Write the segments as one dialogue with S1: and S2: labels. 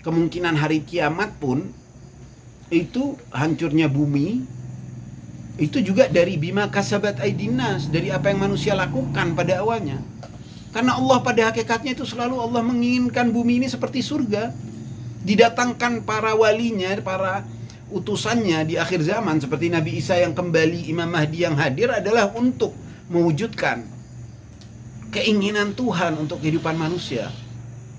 S1: kemungkinan hari kiamat pun itu hancurnya bumi itu juga dari bima kasabat aidinas, dari apa yang manusia lakukan pada awalnya. Karena Allah pada hakikatnya itu selalu Allah menginginkan bumi ini seperti surga. Didatangkan para walinya, para utusannya di akhir zaman seperti Nabi Isa yang kembali, Imam Mahdi yang hadir adalah untuk mewujudkan keinginan Tuhan untuk kehidupan manusia.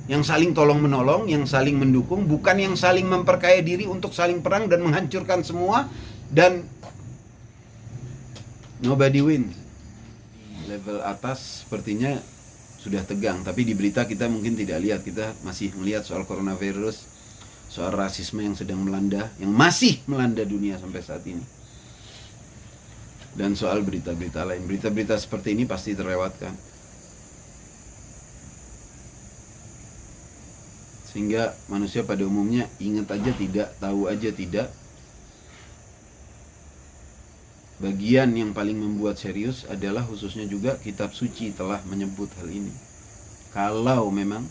S1: Yang saling tolong menolong, yang saling mendukung, bukan yang saling memperkaya diri untuk saling perang dan menghancurkan semua, dan nobody wins. Level atas sepertinya sudah tegang, tapi di berita kita mungkin tidak lihat, kita masih melihat soal coronavirus, soal rasisme yang sedang melanda, yang masih melanda dunia sampai saat ini, dan soal berita-berita lain. Berita-berita seperti ini pasti terlewatkan, sehingga manusia pada umumnya ingat aja tidak, tahu aja tidak. Bagian yang paling membuat serius adalah khususnya juga kitab suci telah menyebut hal ini. Kalau memang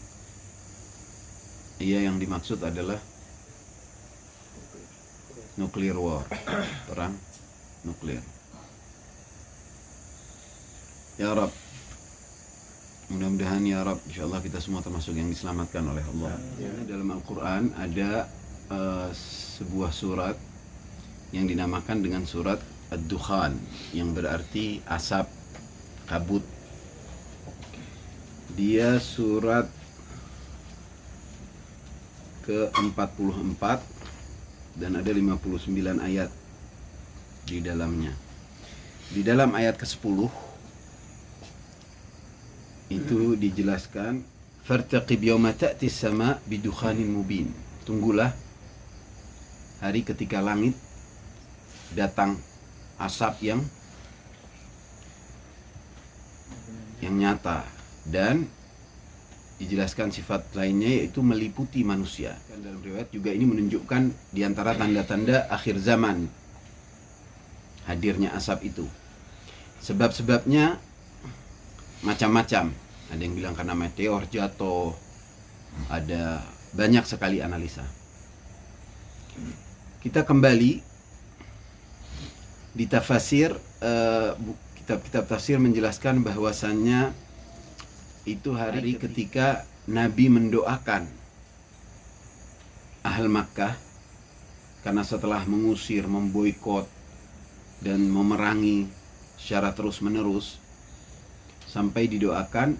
S1: yang dimaksud adalah nuclear war, perang nuklir. Ya Rabb, mudah-mudahan ya Rabb, insyaallah kita semua termasuk yang diselamatkan oleh Allah. Dalam Al-Quran ada sebuah surat yang dinamakan dengan surat Ad-Dukhan, yang berarti asap, kabut. Dia surat ke-44 dan ada 59 ayat di dalamnya. Di dalam ayat ke-10 itu dijelaskan, fartaqib yawma ta'ti as-sama' bidukhanin mubin. Tunggulah hari ketika langit datang asap yang nyata, dan dijelaskan sifat lainnya yaitu meliputi manusia. Dan dalam riwayat juga ini menunjukkan diantara tanda-tanda akhir zaman hadirnya asap itu. Sebab-sebabnya macam-macam. Ada yang bilang karena meteor jatuh, ada banyak sekali analisa. Kita kembali di tafsir, kitab-kitab tafsir menjelaskan bahwasannya itu hari ketika Nabi mendoakan Ahl Makkah, karena setelah mengusir, memboikot dan memerangi secara terus-menerus, sampai didoakan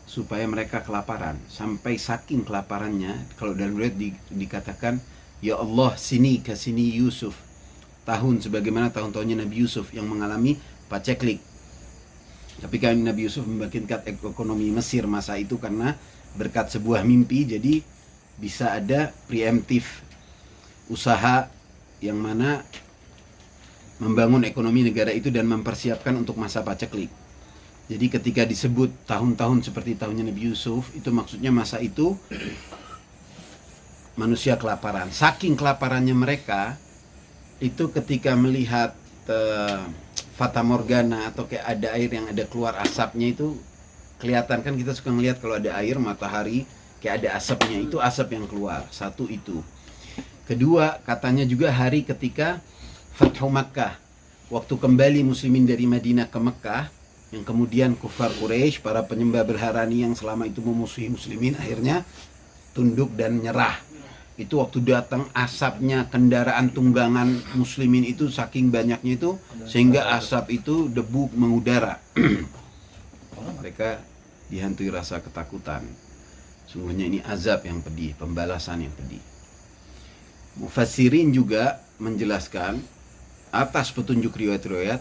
S1: supaya mereka kelaparan. Sampai saking kelaparannya, kalau dalam riwayat dikatakan, ya Allah, sini ke sini Yusuf, tahun sebagaimana tahun-tahunnya Nabi Yusuf yang mengalami paceklik. Tapi kan Nabi Yusuf membangkitkan ekonomi Mesir masa itu karena berkat sebuah mimpi, jadi bisa ada preemptif usaha yang mana membangun ekonomi negara itu dan mempersiapkan untuk masa paceklik. Jadi ketika disebut tahun-tahun seperti tahunnya Nabi Yusuf, itu maksudnya masa itu manusia kelaparan. Saking kelaparannya mereka, itu ketika melihat Fata Morgana atau kayak ada air yang ada keluar asapnya, itu kelihatan kan, kita suka ngelihat kalau ada air, matahari, kayak ada asapnya, itu asap yang keluar. Satu itu. Kedua, katanya juga hari ketika Fathu Makkah, waktu kembali muslimin dari Madinah ke Mekah, yang kemudian kufar Quraisy, para penyembah berharani yang selama itu memusuhi muslimin, akhirnya tunduk dan nyerah. Itu waktu datang asapnya kendaraan tunggangan muslimin itu saking banyaknya itu, sehingga asap itu debu mengudara. Mereka dihantui rasa ketakutan. Sungguhnya ini azab yang pedih, pembalasan yang pedih. Mufassirin juga menjelaskan atas petunjuk riwayat-riwayat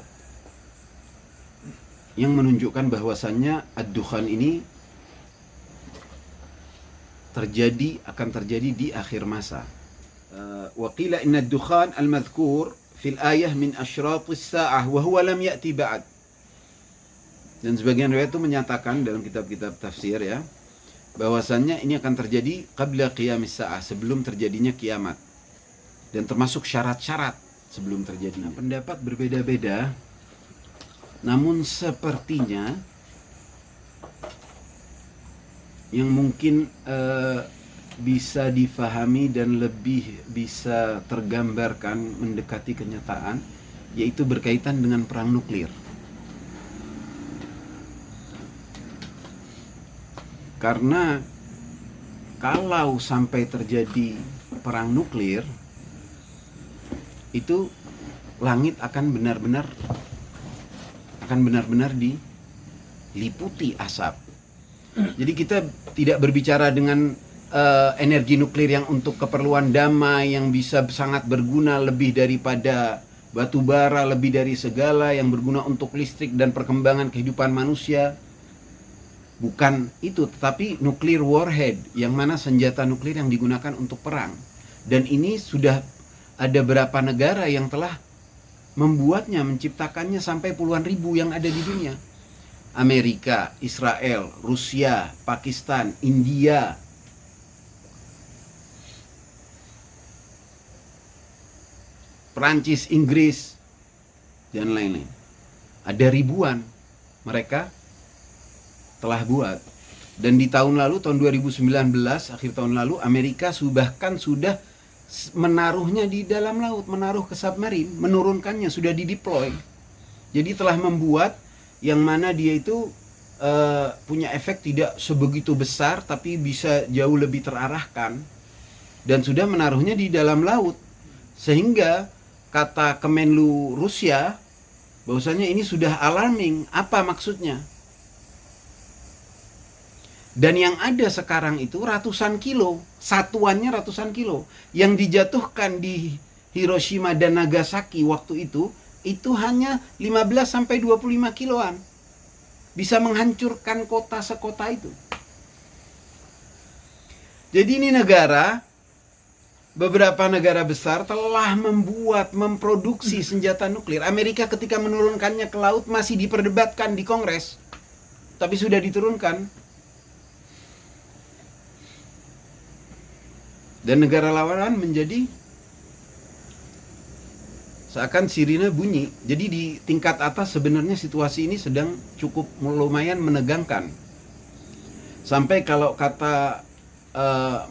S1: yang menunjukkan bahwasannya ad-dukhan ini akan terjadi di akhir masa. Wa qila inna ad-dukhan al-madhkur fil ayah min asyratis sa'ah wa huwa lam ya'ti ba'd. Dan sebagian riwayat itu menyatakan dalam kitab-kitab tafsir ya, bahwasannya ini akan terjadi qabla qiyamis sa'ah, sebelum terjadinya kiamat. Dan termasuk syarat-syarat sebelum terjadi. Nah, pendapat berbeda-beda, namun sepertinya yang mungkin bisa difahami dan lebih bisa tergambarkan mendekati kenyataan, yaitu berkaitan dengan perang nuklir. Karena kalau sampai terjadi perang nuklir, itu langit akan benar-benar diliputi asap. Jadi kita tidak berbicara dengan energi nuklir yang untuk keperluan damai, yang bisa sangat berguna lebih daripada batu bara, lebih dari segala, yang berguna untuk listrik dan perkembangan kehidupan manusia. Bukan itu, tetapi nuclear warhead, yang mana senjata nuklir yang digunakan untuk perang. Dan ini sudah ada beberapa negara yang telah membuatnya, menciptakannya sampai puluhan ribu yang ada di dunia. Amerika, Israel, Rusia, Pakistan, India, Perancis, Inggris, dan lain-lain. Ada ribuan mereka telah buat. Dan di tahun lalu, tahun 2019, akhir tahun lalu, Amerika bahkan sudah menaruhnya di dalam laut, menaruh ke submarine, menurunkannya, sudah dideploy. Jadi telah membuat yang mana dia itu punya efek tidak sebegitu besar, tapi bisa jauh lebih terarahkan. Dan sudah menaruhnya di dalam laut. Sehingga kata Kemenlu Rusia bahwasanya ini sudah alarming. Apa maksudnya? Dan yang ada sekarang itu ratusan kilo, satuannya ratusan kilo, yang dijatuhkan di Hiroshima dan Nagasaki waktu itu hanya 15-25 kiloan. Bisa menghancurkan kota sekota itu. Jadi ini beberapa negara besar telah memproduksi senjata nuklir. Amerika ketika menurunkannya ke laut masih diperdebatkan di Kongres, tapi sudah diturunkan. Dan negara lawan menjadi seakan sirine bunyi. Jadi di tingkat atas sebenarnya situasi ini sedang cukup lumayan menegangkan. Sampai kalau kata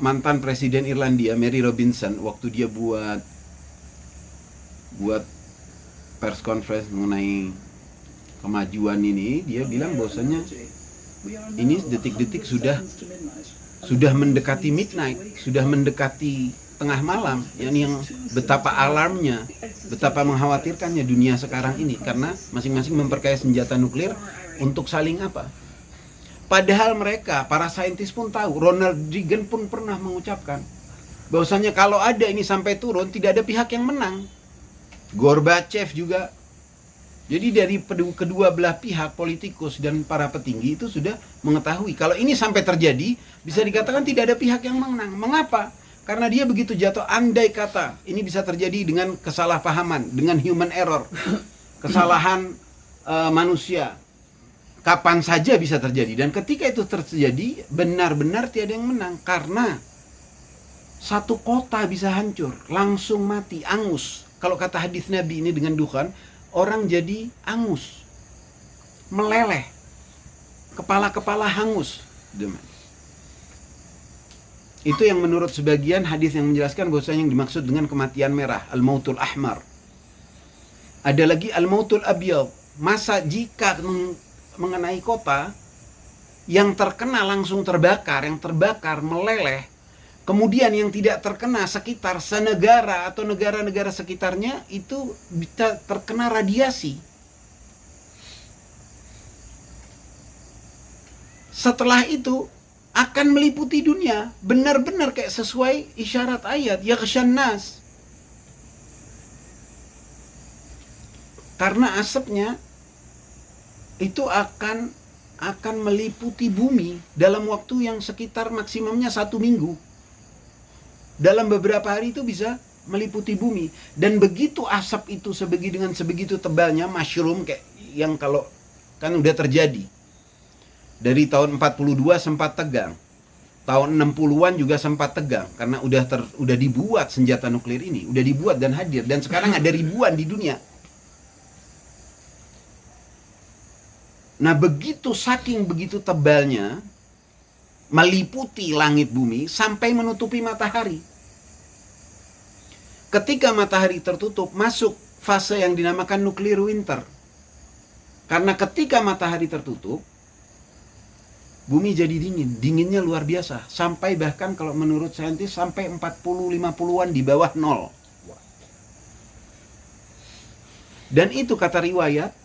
S1: mantan Presiden Irlandia Mary Robinson waktu dia buat press conference mengenai kemajuan ini, dia bilang bahwasanya ini detik-detik sudah mendekati midnight, sudah mendekati tengah malam, yang betapa alarmnya, betapa mengkhawatirkannya dunia sekarang ini, karena masing-masing memperkaya senjata nuklir untuk saling apa? Padahal mereka, para saintis pun tahu, Ronald Reagan pun pernah mengucapkan bahwasanya kalau ada ini sampai turun, tidak ada pihak yang menang. Gorbachev juga. Jadi dari kedua belah pihak, politikus dan para petinggi itu sudah mengetahui kalau ini sampai terjadi, bisa dikatakan tidak ada pihak yang menang. Mengapa? Karena dia begitu jatuh, andai kata ini bisa terjadi dengan kesalahpahaman, dengan human error, kesalahan manusia. Kapan saja bisa terjadi, dan ketika itu terjadi benar-benar tiada yang menang, karena satu kota bisa hancur, langsung mati, angus. Kalau kata hadis Nabi ini dengan dukhan, orang jadi angus, meleleh, kepala-kepala hangus. Itu yang menurut sebagian hadis yang menjelaskan bahwasanya yang dimaksud dengan kematian merah, al-mautul ahmar. Ada lagi al-mautul abyad, masa jika mengenai kota yang terkena langsung terbakar, yang terbakar meleleh, kemudian yang tidak terkena sekitar senegara atau negara-negara sekitarnya itu bisa terkena radiasi. Setelah itu akan meliputi dunia, benar-benar kayak sesuai isyarat ayat, yaghshan nas. Karena asapnya itu akan meliputi bumi dalam waktu yang sekitar maksimumnya 1 minggu. Dalam beberapa hari itu bisa meliputi bumi. Dan begitu asap itu dengan sebegitu tebalnya, mushroom kayak yang kalau kan udah terjadi. Dari tahun 42 sempat tegang. Tahun 60-an juga sempat tegang karena udah dibuat senjata nuklir ini, udah dibuat dan hadir, dan sekarang ada ribuan di dunia. Nah, saking begitu tebalnya, meliputi langit bumi sampai menutupi matahari. Ketika matahari tertutup, masuk fase yang dinamakan nuclear winter. Karena ketika matahari tertutup, bumi jadi dingin. Dinginnya luar biasa. Sampai bahkan kalau menurut saintis sampai 40-50-an di bawah nol. Dan itu kata riwayat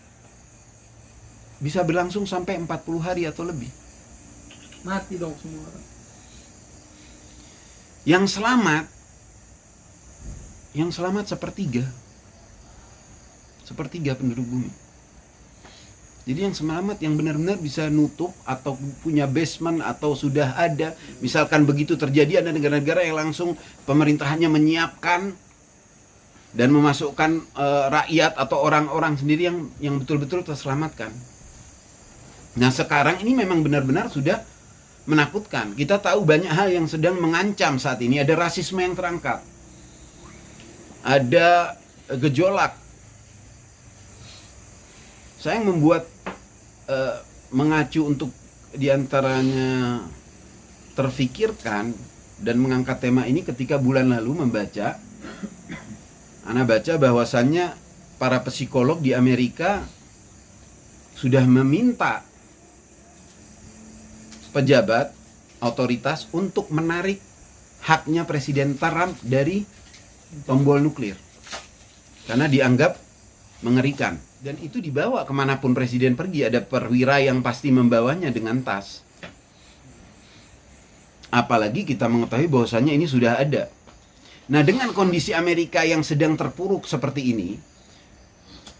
S1: bisa berlangsung sampai 40 hari atau lebih.
S2: Mati dong semua orang.
S1: Yang selamat sepertiga penduduk bumi. Jadi yang selamat yang benar-benar bisa nutup atau punya basement atau sudah ada, misalkan begitu terjadi ada negara-negara yang langsung pemerintahannya menyiapkan dan memasukkan rakyat atau orang-orang sendiri yang betul-betul terselamatkan. Nah sekarang ini memang benar-benar sudah menakutkan. Kita tahu banyak hal yang sedang mengancam saat ini. Ada rasisme yang terangkat, ada gejolak. Saya membuat mengacu untuk diantaranya terfikirkan dan mengangkat tema ini ketika bulan lalu membaca. Ana baca bahwasannya para psikolog di Amerika sudah meminta pejabat otoritas untuk menarik haknya Presiden Trump dari tombol nuklir karena dianggap mengerikan. Dan itu dibawa kemanapun presiden pergi, ada perwira yang pasti membawanya dengan tas. Apalagi kita mengetahui bahwasannya ini sudah ada. Nah dengan kondisi Amerika yang sedang terpuruk seperti ini,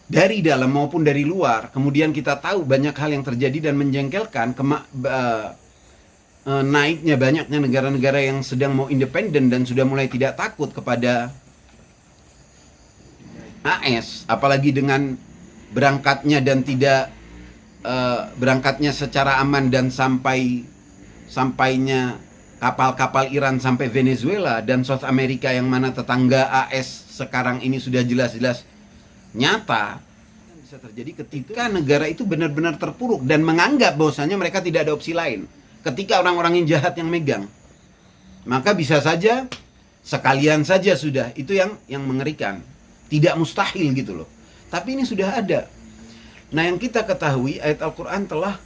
S1: dari dalam maupun dari luar, kemudian kita tahu banyak hal yang terjadi dan menjengkelkan, naiknya banyaknya negara-negara yang sedang mau independen dan sudah mulai tidak takut kepada AS, apalagi dengan berangkatnya dan tidak berangkatnya secara aman dan sampainya kapal-kapal Iran sampai Venezuela dan South America yang mana tetangga AS sekarang ini sudah jelas-jelas nyata. Bisa terjadi ketika negara itu benar-benar terpuruk dan menganggap bahwasanya mereka tidak ada opsi lain. Ketika orang-orang yang jahat yang megang, maka bisa saja sekalian saja sudah. Itu yang mengerikan. Tidak mustahil gitu loh. Tapi ini sudah ada. Nah yang kita ketahui ayat Al-Quran telah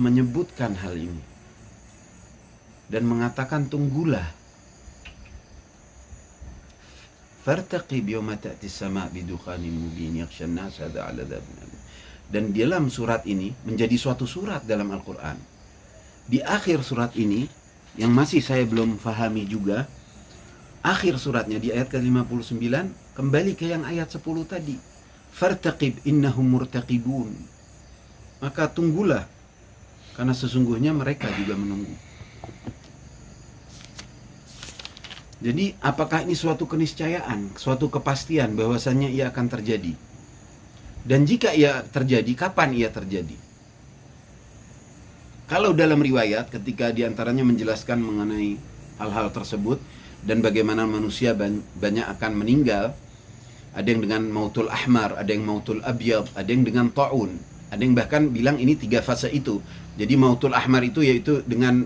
S1: menyebutkan hal ini. Dan mengatakan tunggulah. Fartaqib yawma ta'ti as-sama' bidukhanin mubin yakhshan nas hadza 'ala dzabin. Dan dalam surat ini menjadi suatu surat dalam Al-Quran. Di akhir surat ini yang masih saya belum fahami juga, akhir suratnya di ayat ke-59 kembali ke yang ayat 10 tadi. Fartaqib innahum murtaqibun. Maka tunggulah karena sesungguhnya mereka juga menunggu. Jadi apakah ini suatu keniscayaan, suatu kepastian bahwasannya ia akan terjadi? Dan jika ia terjadi, kapan ia terjadi? Kalau dalam riwayat ketika diantaranya menjelaskan mengenai hal-hal tersebut dan bagaimana manusia banyak akan meninggal, ada yang dengan mautul ahmar, ada yang mautul abyad, ada yang dengan ta'un, ada yang bahkan bilang ini 3 fase itu. Jadi mautul ahmar itu yaitu dengan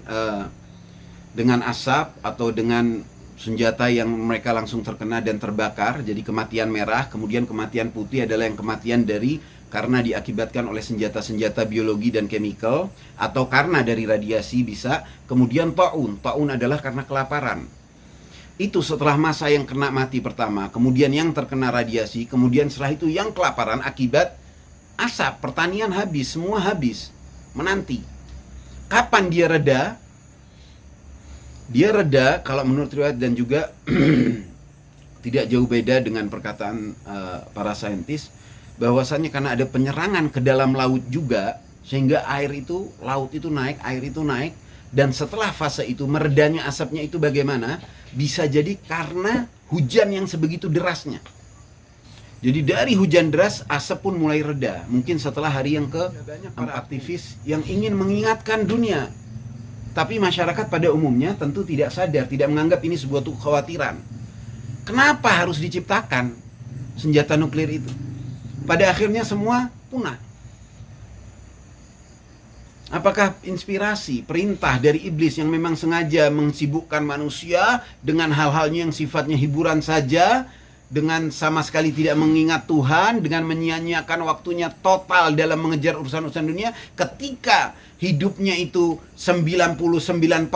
S1: asap atau dengan senjata yang mereka langsung terkena dan terbakar, jadi kematian merah. Kemudian kematian putih adalah yang kematian karena diakibatkan oleh senjata-senjata biologi dan chemical, atau karena dari radiasi bisa. Kemudian ta'un adalah karena kelaparan. Itu setelah masa yang kena mati pertama, kemudian yang terkena radiasi, kemudian setelah itu yang kelaparan akibat asap, pertanian habis, semua habis, menanti. Kapan dia reda? Dia reda kalau menurut riwayat dan juga tidak jauh beda dengan perkataan para saintis, bahwasannya karena ada penyerangan ke dalam laut juga, sehingga laut itu naik, air itu naik, dan setelah fase itu meredanya asapnya itu bagaimana? Bisa jadi karena hujan yang sebegitu derasnya. Jadi dari hujan deras asap pun mulai reda. Mungkin setelah hari yang banyak para aktivis yang ingin mengingatkan dunia. Tapi masyarakat pada umumnya tentu tidak sadar, tidak menganggap ini sebuah kekhawatiran. Kenapa harus diciptakan senjata nuklir itu? Pada akhirnya semua punah. Apakah inspirasi, perintah dari iblis yang memang sengaja mensibukkan manusia dengan hal-halnya yang sifatnya hiburan saja, dengan sama sekali tidak mengingat Tuhan, dengan menyia-nyiakan waktunya total dalam mengejar urusan-urusan dunia, ketika hidupnya itu 99%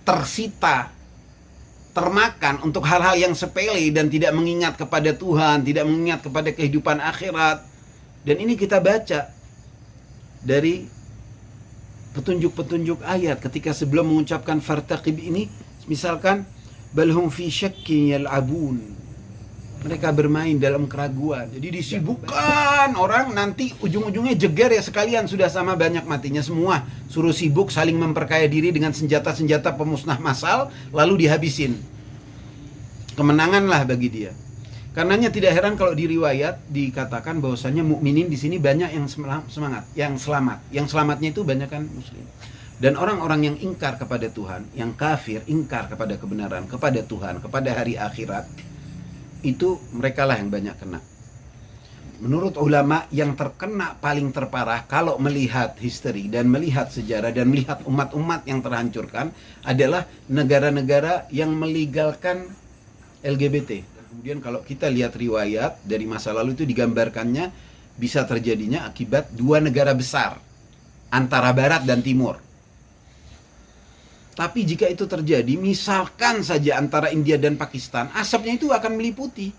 S1: tersita, termakan untuk hal-hal yang sepele dan tidak mengingat kepada Tuhan, tidak mengingat kepada kehidupan akhirat. Dan ini kita baca dari petunjuk-petunjuk ayat ketika sebelum mengucapkan fartaqib ini, misalkan balhum fi syakkin yal'abun, mereka bermain dalam keraguan. Jadi disibukkan orang, nanti ujung-ujungnya jeger ya sekalian, sudah sama banyak matinya semua. Suruh sibuk saling memperkaya diri dengan senjata-senjata pemusnah massal, lalu dihabisin. Kemenanganlah bagi dia. Karenanya tidak heran kalau di riwayat dikatakan bahwasanya mukminin di sini banyak yang semangat, yang selamat. Yang selamatnya itu banyak kan muslim. Dan orang-orang yang ingkar kepada Tuhan, yang kafir, ingkar kepada kebenaran, kepada Tuhan, kepada hari akhirat, itu merekalah yang banyak kena. Menurut ulama, yang terkena paling terparah kalau melihat history dan melihat sejarah dan melihat umat-umat yang terhancurkan adalah negara-negara yang melegalkan LGBT. Kemudian kalau kita lihat riwayat dari masa lalu itu digambarkannya bisa terjadinya akibat dua negara besar antara barat dan timur. Tapi jika itu terjadi, misalkan saja antara India dan Pakistan, asapnya itu akan meliputi.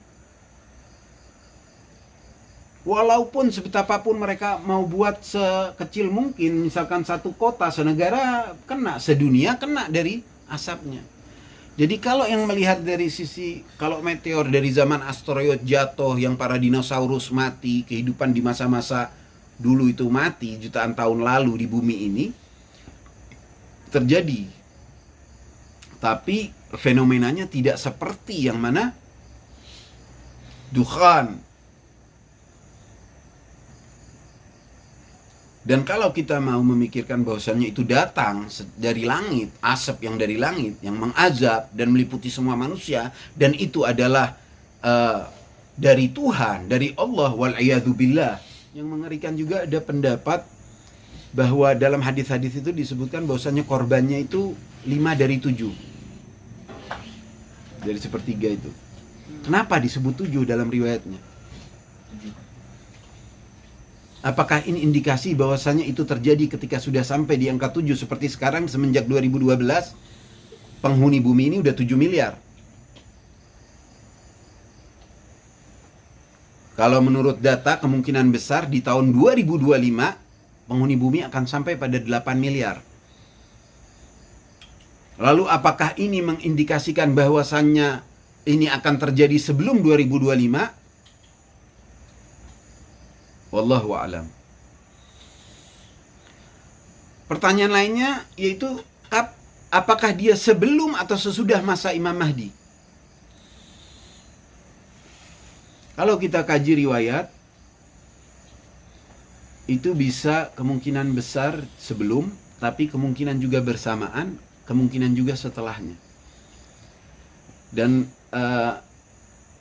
S1: Walaupun sebetapapun mereka mau buat sekecil mungkin, misalkan satu kota, senegara kena, sedunia kena dari asapnya. Jadi kalau yang melihat dari sisi, kalau meteor dari zaman asteroid jatuh, yang para dinosaurus mati, kehidupan di masa-masa dulu itu mati, jutaan tahun lalu di bumi ini, terjadi. Tapi fenomenanya tidak seperti yang mana dukhan. Dan kalau kita mau memikirkan bahwasannya itu datang dari langit, asap yang dari langit, yang mengazab dan meliputi semua manusia, dan itu adalah dari Tuhan, dari Allah, wal'iyadzubillah. Yang mengerikan juga ada pendapat bahwa dalam hadis-hadis itu disebutkan bahwasannya korbannya itu 5 dari 7. Dari sepertiga itu. Kenapa disebut 7 dalam riwayatnya? Apakah ini indikasi bahwasanya itu terjadi ketika sudah sampai di angka 7 seperti sekarang semenjak 2012 penghuni bumi ini udah 7 miliar. Kalau menurut data kemungkinan besar di tahun 2025 penghuni bumi akan sampai pada 8 miliar. Lalu apakah ini mengindikasikan bahwasannya ini akan terjadi sebelum 2025? Wallahu a'lam. Pertanyaan lainnya yaitu apakah dia sebelum atau sesudah masa Imam Mahdi? Kalau kita kaji riwayat, itu bisa kemungkinan besar sebelum, tapi kemungkinan juga bersamaan, kemungkinan juga setelahnya. Dan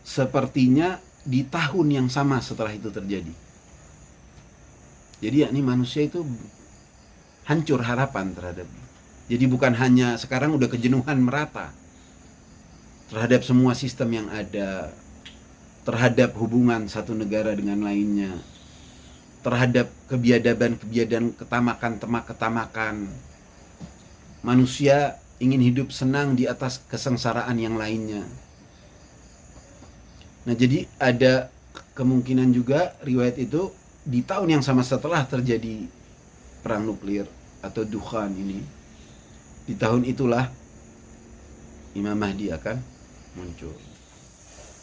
S1: sepertinya di tahun yang sama setelah itu terjadi. Jadi yakni manusia itu hancur harapan terhadap. Jadi bukan hanya sekarang udah kejenuhan merata terhadap semua sistem yang ada, terhadap hubungan satu negara dengan lainnya, terhadap kebiadaban-kebiadaban, ketamakan. Manusia ingin hidup senang di atas kesengsaraan yang lainnya. Nah, jadi ada kemungkinan juga riwayat itu di tahun yang sama setelah terjadi perang nuklir atau dukhan ini, di tahun itulah Imam Mahdi akan muncul.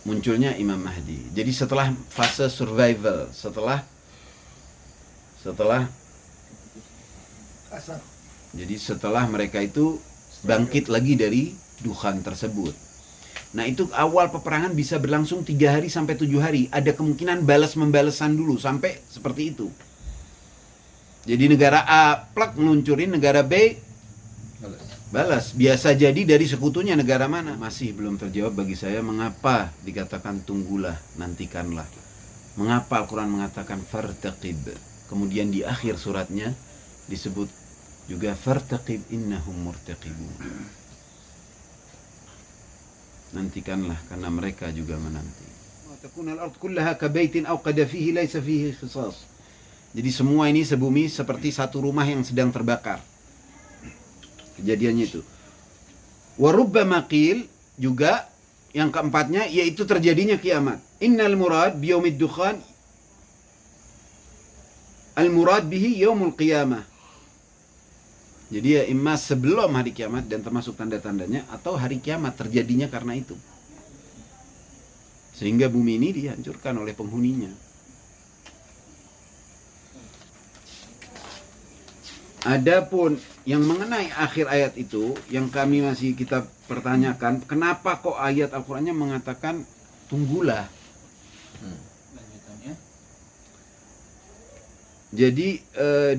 S1: Munculnya Imam Mahdi. Jadi setelah fase survival, setelah jadi setelah mereka itu bangkit lagi dari dukhan tersebut. Nah, itu awal peperangan bisa berlangsung 3 hari sampai 7 hari. Ada kemungkinan balas-membalasan dulu sampai seperti itu. Jadi negara A plak ngeluncurin, negara B balas. Biasa jadi dari sekutunya negara mana. Masih belum terjawab bagi saya mengapa dikatakan tunggulah, nantikanlah. Mengapa Al-Quran mengatakan fartaqib. Kemudian di akhir suratnya disebut juga fartaqib innahum murtaqibun. Nantikanlah karena mereka juga menanti. Takuna al-ard kullaha kabaitin awqada fihi laisa fihi khisas. Jadi semua ini sebumi seperti satu rumah yang sedang terbakar. Kejadiannya itu. Wa rubbama qil, juga yang keempatnya yaitu terjadinya kiamat. Innal murad biyaumid dukhan, al murad bihi yaumul qiyamah. Jadi ya imma sebelum hari kiamat dan termasuk tanda-tandanya, atau hari kiamat terjadinya karena itu. Sehingga bumi ini dihancurkan oleh penghuninya. Adapun yang mengenai akhir ayat itu, yang kami masih kita pertanyakan, kenapa kok ayat Al-Qur'annya mengatakan tunggulah? Jadi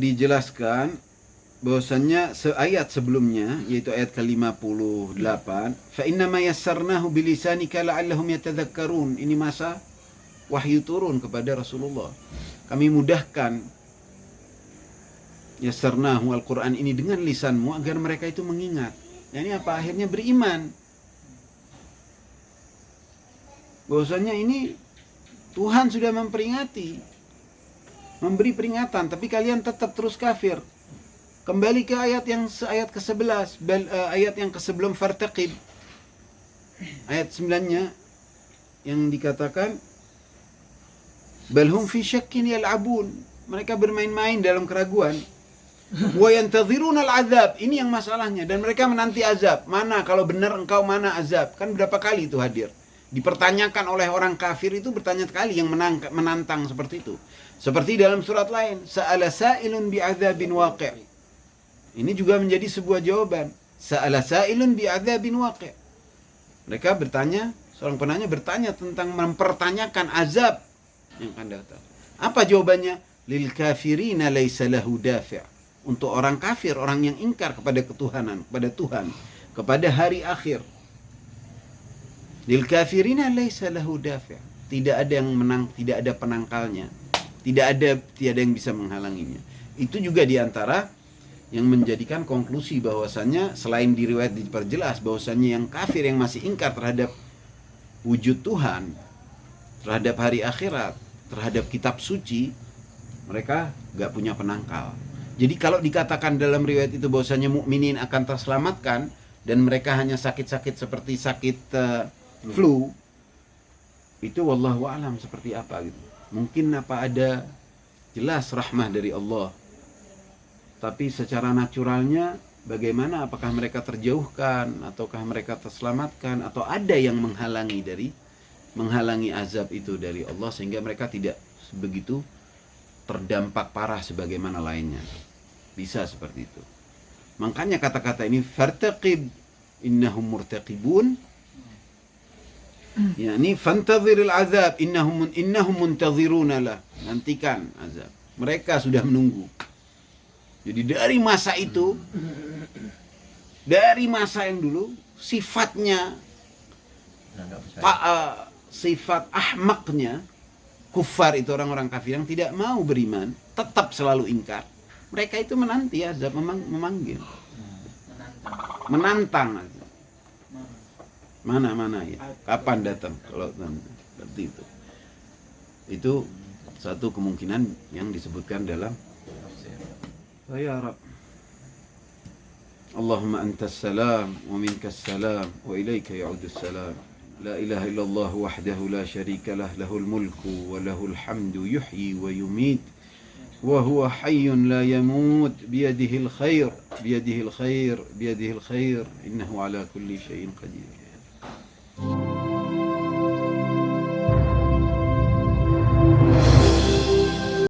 S1: dijelaskan bahwasannya ayat sebelumnya, yaitu ayat ke-58, fa innama yassarnahu bilisanika la'allahum yatadzakkarun. Ini masa wahyu turun kepada Rasulullah. Kami mudahkan yassarnahu Al-Quran ini dengan lisanmu agar mereka itu mengingat. Ini apa? Akhirnya beriman. Bahwasanya ini Tuhan sudah memperingati, memberi peringatan, tapi kalian tetap terus kafir. Kembali ke ayat ke-11, ayat yang sebelum fartaqib. Ayat 9-nya yang dikatakan balhum fi syakkin yal'abun. Mereka bermain-main dalam keraguan. Wa yantadhiruna al-azab. Ini yang masalahnya, dan mereka menanti azab. Mana kalau benar engkau, mana azab? Kan berapa kali itu hadir. Dipertanyakan oleh orang kafir itu bertanya kali yang menantang seperti itu. Seperti dalam surat lain, sa'ala sa'ilun bi'adzabin waqi'. Ini juga menjadi sebuah jawaban. Sa'ala sa'ilun bi'adzabin waqi'. Mereka bertanya, seorang penanya bertanya tentang mempertanyakan azab yang akan datang. Apa jawabannya? Lil kafirina laisa lahu dafi'. Untuk orang kafir, orang yang ingkar kepada ketuhanan, kepada Tuhan, kepada hari akhir. Lil kafirina laisa lahu dafi'. Tidak ada yang menang, tidak ada penangkalnya. Tiada yang bisa menghalanginya. Itu juga diantara yang menjadikan konklusi bahwasannya selain di riwayat diperjelas bahwasannya yang kafir yang masih ingkar terhadap wujud Tuhan, terhadap hari akhirat, terhadap kitab suci, mereka gak punya penangkal. Jadi kalau dikatakan dalam riwayat itu bahwasanya mukminin akan terselamatkan dan mereka hanya sakit-sakit seperti sakit flu, itu wallahu alam seperti apa gitu. Mungkin apa ada jelas rahmah dari Allah. Tapi secara naturalnya bagaimana, apakah mereka terjauhkan ataukah mereka terselamatkan, atau ada yang menghalangi azab itu dari Allah sehingga mereka tidak begitu terdampak parah sebagaimana lainnya. Bisa seperti itu. Makanya kata-kata ini fartaqib innahum murtaqibun, yakni fantaziril azab innahum muntaziruna lah. Nantikan azab. Mereka sudah menunggu. Jadi dari masa itu, dari masa yang dulu, sifatnya sifat ahmaknya kufar itu, orang-orang kafir yang tidak mau beriman, tetap selalu ingkar. Mereka itu menanti azab, memanggil, menantang azab. Mana ya? Kapan datang? Kalau seperti itu. Itu satu kemungkinan yang disebutkan dalam ya Rab. Allahumma antas salam wa minkas salam wa ilaika ya'udus salam. La ilaha illallah wahdahu la syarika lah, lahul mulku wa lahul hamdu yuhyi wa yumit wa huwa hayyun la yamut biyadihil khair innahu ala kulli syai'in qadir.